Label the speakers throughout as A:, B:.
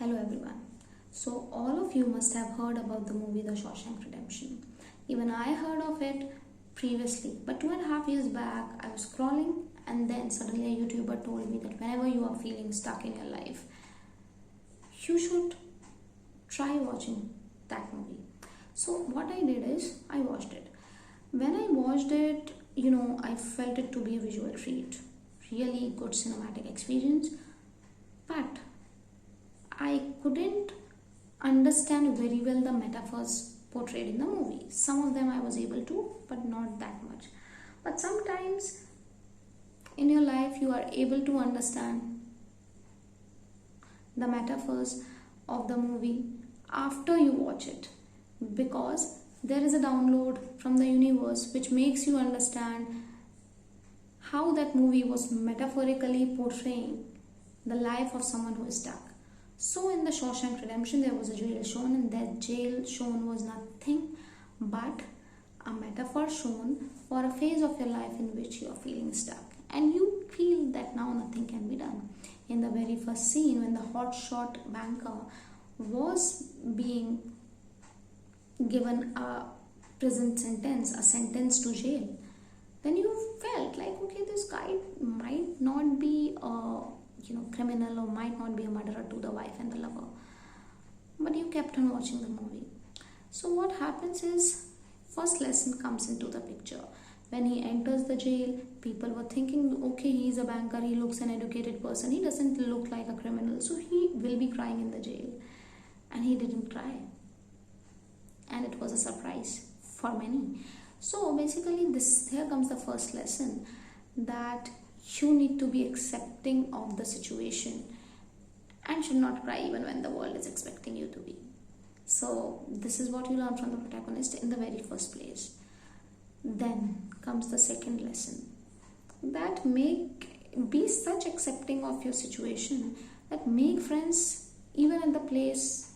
A: Hello everyone. So all of you must have heard about the movie The Shawshank Redemption. Even I heard of it previously, but 2.5 years back I was scrolling and then suddenly a YouTuber told me that whenever you are feeling stuck in your life, you should try watching that movie. So what I did is I watched it. When I watched it, I felt it to be a visual treat. Really good cinematic experience, but I couldn't understand very well the metaphors portrayed in the movie. Some of them I was able to, but not that much. But sometimes in your life you are able to understand the metaphors of the movie after you watch it, because there is a download from the universe which makes you understand how that movie was metaphorically portraying the life of someone who is stuck. So in the Shawshank Redemption, there was a jail shown, and that jail shown was nothing but a metaphor shown for a phase of your life in which you are feeling stuck and you feel that now nothing can be done. In the very first scene, when the hotshot banker was being given a prison sentence, a sentence to jail, then you felt like, okay, this guy might not be a criminal or might not be a murderer to the wife and the lover, but you kept on watching the movie. So what happens is, first lesson comes into the picture. When he enters the jail, people were thinking, okay, he's a banker, he looks an educated person, he doesn't look like a criminal, so he will be crying in the jail. And he didn't cry, and it was a surprise for many. So basically here comes the first lesson, that you need to be accepting of the situation and should not cry even when the world is expecting you to be. So this is what you learn from the protagonist in the very first place. Then comes the second lesson, that be such accepting of your situation that make friends even at the place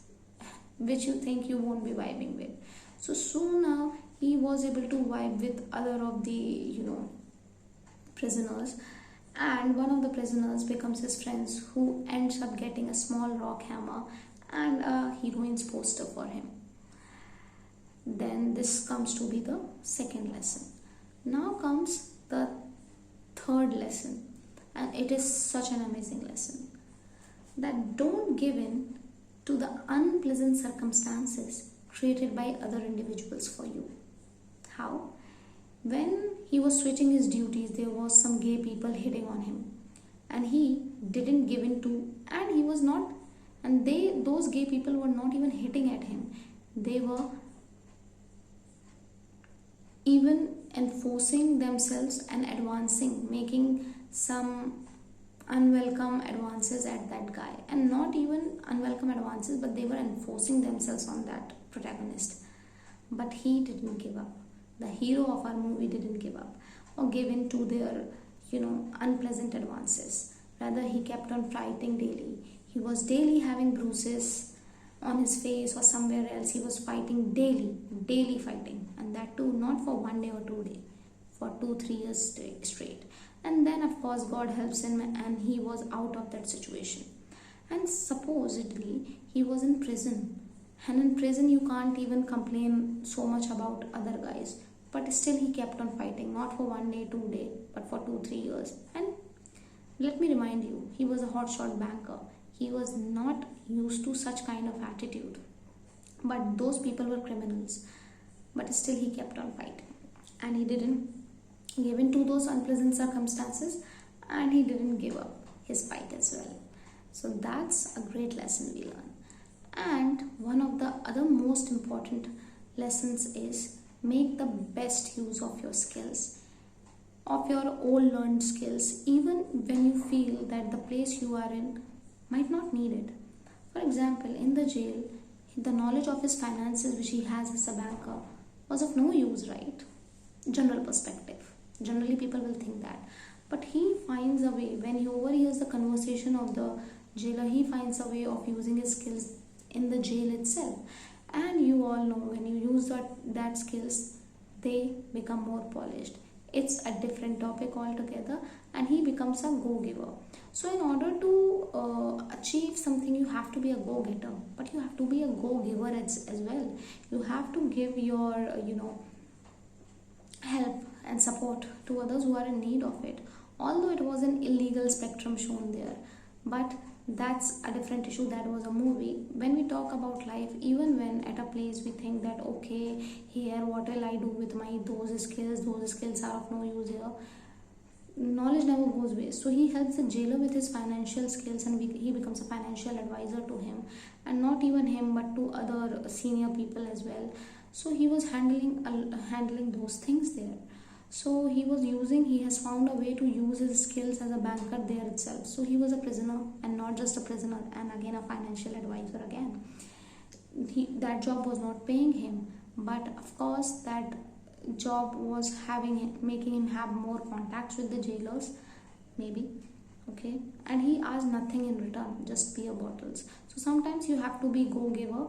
A: which you think you won't be vibing with. So soon now he was able to vibe with other of the prisoners, and one of the prisoners becomes his friends, who ends up getting a small rock hammer and a heroine's poster for him. Then this comes to be the second lesson. Now comes the third lesson, and it is such an amazing lesson, that don't give in to the unpleasant circumstances created by other individuals for you. How? When he was switching his duties, there was some gay people hitting on him, and he didn't give in to, and he was not, and those gay people were not even hitting at him. They were even enforcing themselves and advancing, making some unwelcome advances at that guy, and not even unwelcome advances, but they were enforcing themselves on that protagonist. But he didn't give up. The hero of our movie didn't give up or give in to their unpleasant advances. Rather, he kept on fighting daily. He was daily having bruises on his face or somewhere else. He was fighting daily fighting, and that too not for 1 day or 2 days, for 2-3 years straight. And then of course God helps him, and he was out of that situation. And supposedly he was in prison, and in prison you can't even complain so much about other guys, but still he kept on fighting, not for 1 day 2 days, but for 2-3 years. And let me remind you, he was a hotshot banker. He was not used to such kind of attitude, but those people were criminals, but still he kept on fighting, and he didn't give in to those unpleasant circumstances, and he didn't give up his fight as well. So that's a great lesson we learn. And one of the other most important lessons is, make the best use of your skills, of your old learned skills, even when you feel that the place you are in might not need it. For example, in the jail, the knowledge of his finances which he has as a banker was of no use, right? General perspective. Generally people will think that. But he finds a way, when he overhears the conversation of the jailer, he finds a way of using his skills in the jail itself. And you all know, when you use that skills, they become more polished. it's a different topic altogether, and he becomes a go-giver. So in order to achieve something, you have to be a go-getter, but you have to be a go-giver as well. You have to give your help and support to others who are in need of it, although it was an illegal spectrum shown there. But that's a different issue. That was a movie. When we talk about life, even when at a place we think that okay, here what will I do with my those skills are of no use here, knowledge never goes waste. So he helps the jailer with his financial skills, and he becomes a financial advisor to him, and not even him but to other senior people as well. So he was handling those things there. So he has found a way to use his skills as a banker there itself. So he was a prisoner, and not just a prisoner, and again a financial advisor again. That job was not paying him, but of course that job was making him have more contacts with the jailers, maybe. Okay, and he asked nothing in return, just beer bottles. So sometimes you have to be go-giver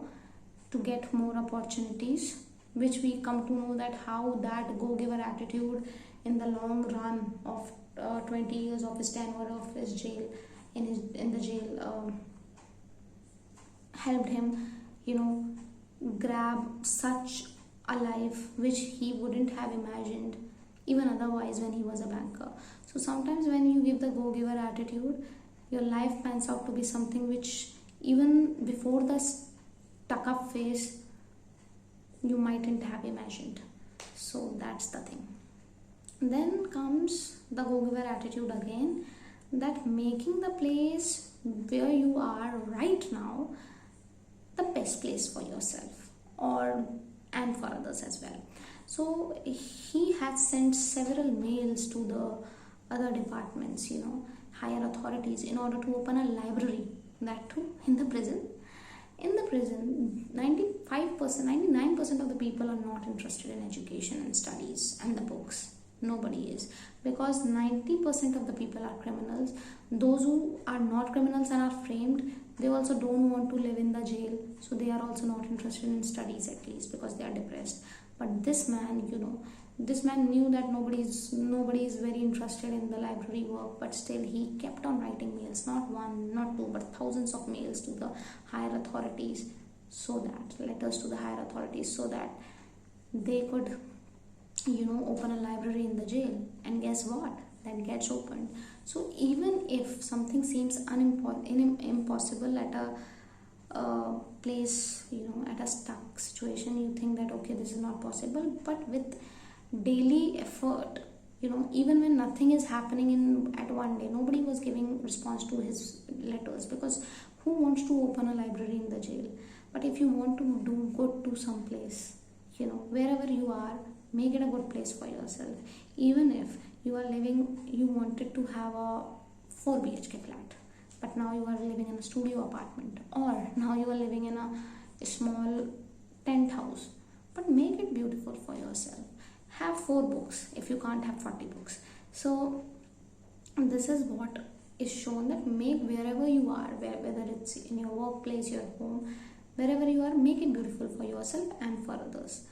A: to get more opportunities, which we come to know that how that go-giver attitude in the long run of 20 years of his tenure of his jail in the jail helped him grab such a life which he wouldn't have imagined even otherwise when he was a banker. So sometimes when you give the go-giver attitude, your life pans out to be something which even before the stuck up phase you mightn't have imagined. So that's the thing. Then comes the go-giver attitude again, that making the place where you are right now the best place for yourself and for others as well. So he has sent several mails to the other departments, higher authorities, in order to open a library, that too in the prison. In the prison, 99% of the people are not interested in education and studies and the books. Nobody is, because 90% of the people are criminals. Those who are not criminals and are framed, they also don't want to live in the jail, so they are also not interested in studies, at least because they are depressed. But this man, this man knew that nobody is very interested in the library work, but still he kept on writing mails, not one, not two, but thousands of mails to the higher authorities, letters to the higher authorities, so that they could open a library in the jail. And guess what? That gets opened. So even if something seems impossible at a place, at a stuck situation, you think that okay, this is not possible, but with daily effort, even when nothing is happening at one day, nobody was giving response to his letters, because who wants to open a library in the jail? But if you want to do good to some place, wherever you are, make it a good place for yourself. Even if you wanted to have a 4 BHK flat, but now you are living in a studio apartment, or now you are living in a small tent house, but make it beautiful for yourself. Have 4 books if you can't have 40 books. So this is what is shown, that make wherever you are, whether it's in your workplace, your home, wherever you are, make it beautiful for yourself and for others.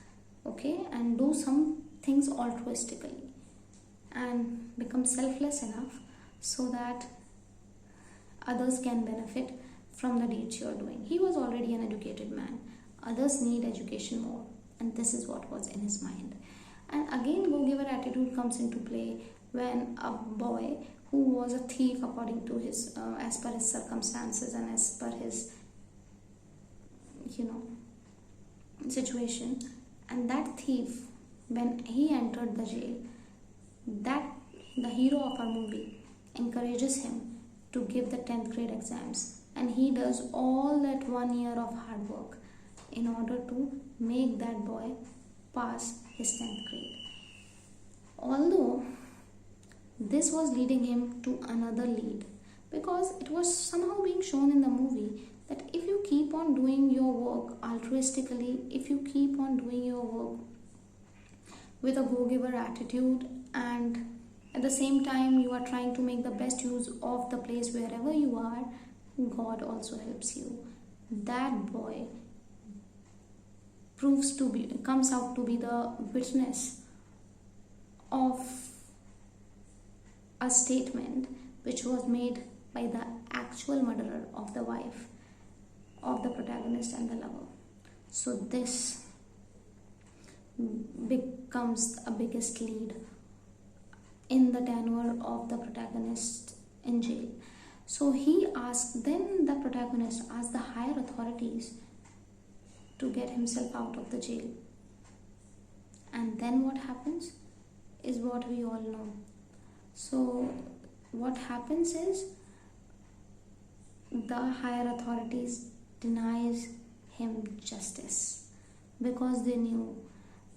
A: Okay, and do some things altruistically and become selfless enough so that others can benefit from the deeds you are doing. He was already an educated man. Others need education more, and this is what was in his mind. And again, go-giver attitude comes into play when a boy who was a thief according to his, as per his circumstances and as per his, situation, and that thief, when he entered the jail, that the hero of our movie encourages him to give the 10th grade exams, and he does all that 1 year of hard work in order to make that boy pass his 10th grade. Although this was leading him to another lead, because it was somehow being shown in the movie that if you keep on doing your work altruistically, if you keep on doing your work with a go-giver attitude, and at the same time you are trying to make the best use of the place wherever you are, God also helps you. That boy comes out to be the witness of a statement which was made by the actual murderer of the wife of the protagonist and the lover. So this becomes a biggest lead in the tenure of the protagonist in jail. So then the protagonist asked the higher authorities to get himself out of the jail. And then what happens is what we all know. So what happens is the higher authorities denies him justice, because they knew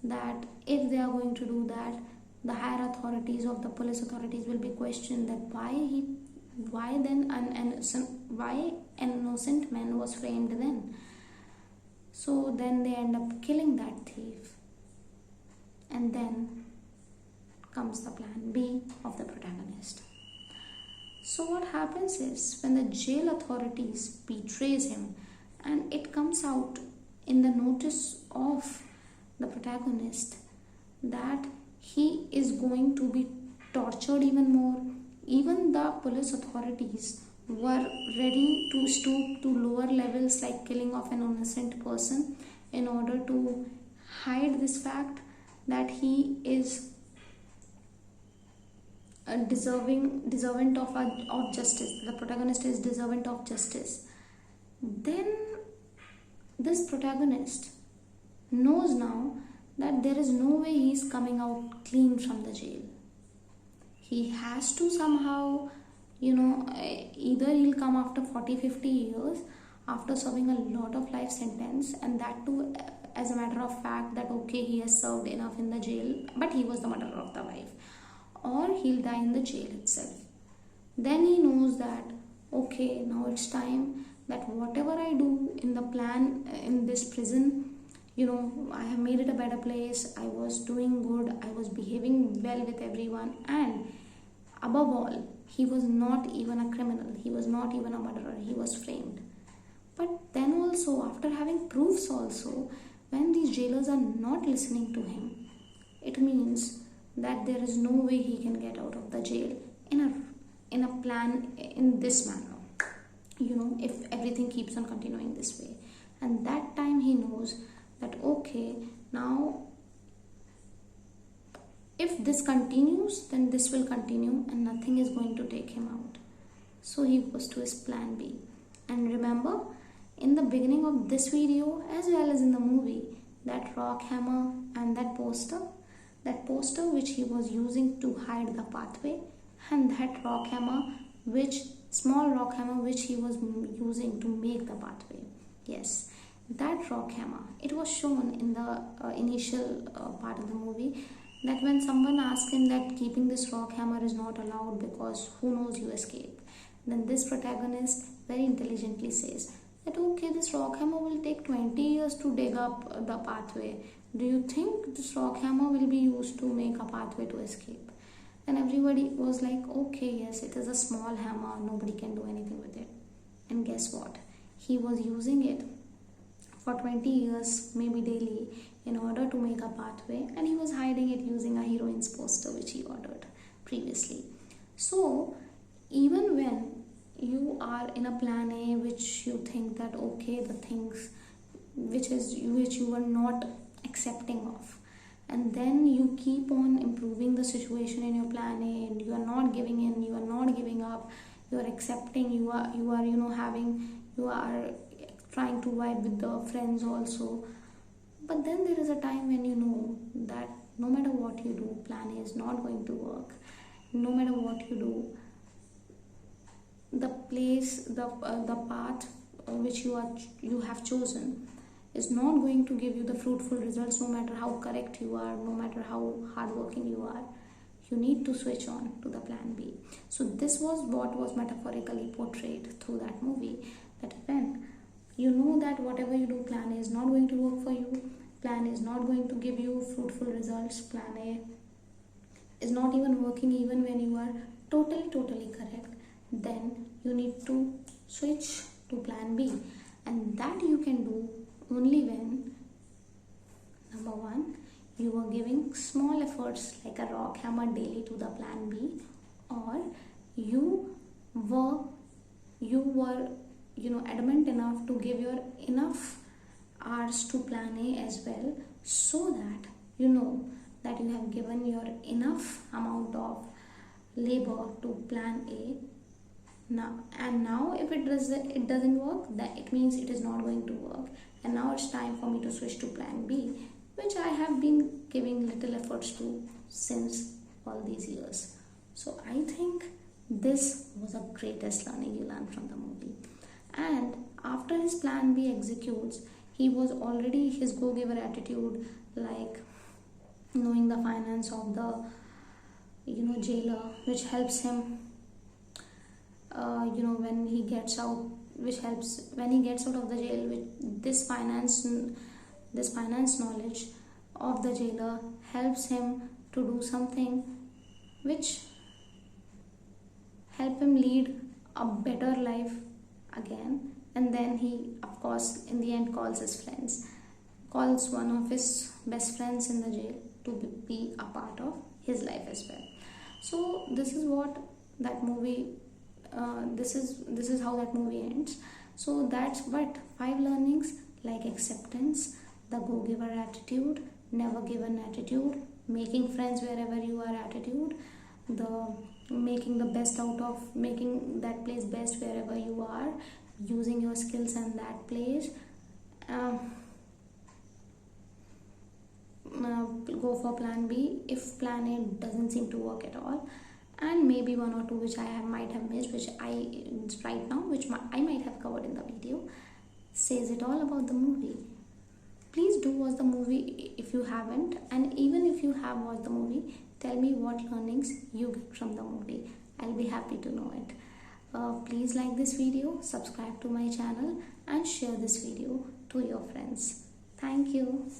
A: that if they are going to do that, the higher authorities of the police authorities will be questioned that why an innocent man was framed then. So then they end up killing that thief, and then comes the plan B of the protagonist. So what happens is, when the jail authorities betrays him, and it comes out in the notice of the protagonist that he is going to be tortured even more, even the police authorities were ready to stoop to lower levels like killing of an innocent person in order to hide this fact that he is deserving of justice. The protagonist is deserving of justice. Then this protagonist knows now that there is no way he is coming out clean from the jail. He has to somehow, either he'll come after 40-50 years after serving a lot of life sentence, and that too as a matter of fact that okay, he has served enough in the jail, but he was the murderer of the wife, or he'll die in the jail itself. Then he knows that okay, now it's time that whatever I do in the plan in this prison, I have made it a better place. I was doing good, I was behaving well with everyone, and above all, he was not even a criminal, he was not even a murderer, he was framed. But then also, after having proofs also, when these jailers are not listening to him, it means that there is no way he can get out of the jail in a plan in this manner, if everything keeps on continuing this way. And that time he knows that okay, now if this continues, then this will continue and nothing is going to take him out. So he goes to his plan B. And remember, in the beginning of this video as well as in the movie, that rock hammer and that poster which he was using to hide the pathway, and that small rock hammer which he was using to make the pathway. Yes, that rock hammer, it was shown in the initial part of the movie, that when someone asked him that keeping this rock hammer is not allowed because who knows you escape, then this protagonist very intelligently says that okay, this rock hammer will take 20 years to dig up the pathway. Do you think this rock hammer will be used to make a pathway to escape? And everybody was like, okay, yes, it is a small hammer, nobody can do anything with it. And guess what? He was using it for 20 years, maybe daily, in order to make a pathway, and he was hiding it using a heroine's poster which he ordered previously. So even when you are in a plan A which you think that okay, the things which you are not accepting of, and then you keep on improving the situation in your plan A, and you are not giving in, you are not giving up, you are accepting, you are trying to vibe with the friends also. But then there is a time when you know that no matter what you do, plan A is not going to work. No matter what you do, the path which you have chosen is not going to give you the fruitful results, no matter how correct you are, no matter how hardworking you are. You need to switch on to the plan B. So this was what was metaphorically portrayed through that movie, that when you know that whatever you do, plan A is not going to work for you, plan A is not going to give you fruitful results, plan A is not even working even when you are totally correct, then you need to switch to plan B. And that you can do only when, number one, you were giving small efforts like a rock hammer daily to the plan B, or you were adamant enough to give your enough hours to plan A as well, so that you know that you have given your enough amount of labor to plan A. Now if it doesn't work, that it means it is not going to work, and now it's time for me to switch to plan B, which I have been giving little efforts to since all these years. So I think this was the greatest learning you learned from the movie. And after his plan B executes, he was already his go-giver attitude, like knowing the finance of the jailer, which helps him when he gets out, which helps when he gets out of the jail. With this finance knowledge of the jailer helps him to do something which help him lead a better life again. And then he, of course, in the end calls one of his best friends in the jail to be a part of his life as well. So this is what that movie this is how that movie ends. So that's what 5 learnings, like acceptance, the go-giver attitude, never given attitude, making friends wherever you are attitude, the making the best out of, making that place best wherever you are, using your skills in that place, go for plan B if plan A doesn't seem to work at all, and maybe 1 or 2 which might have missed, which I might have covered in the video, says it all about the movie. Please do watch the movie if you haven't, and even if you have watched the movie, tell me what learnings you get from the movie. I'll be happy to know it. Please like this video, subscribe to my channel, and share this video to your friends. Thank you.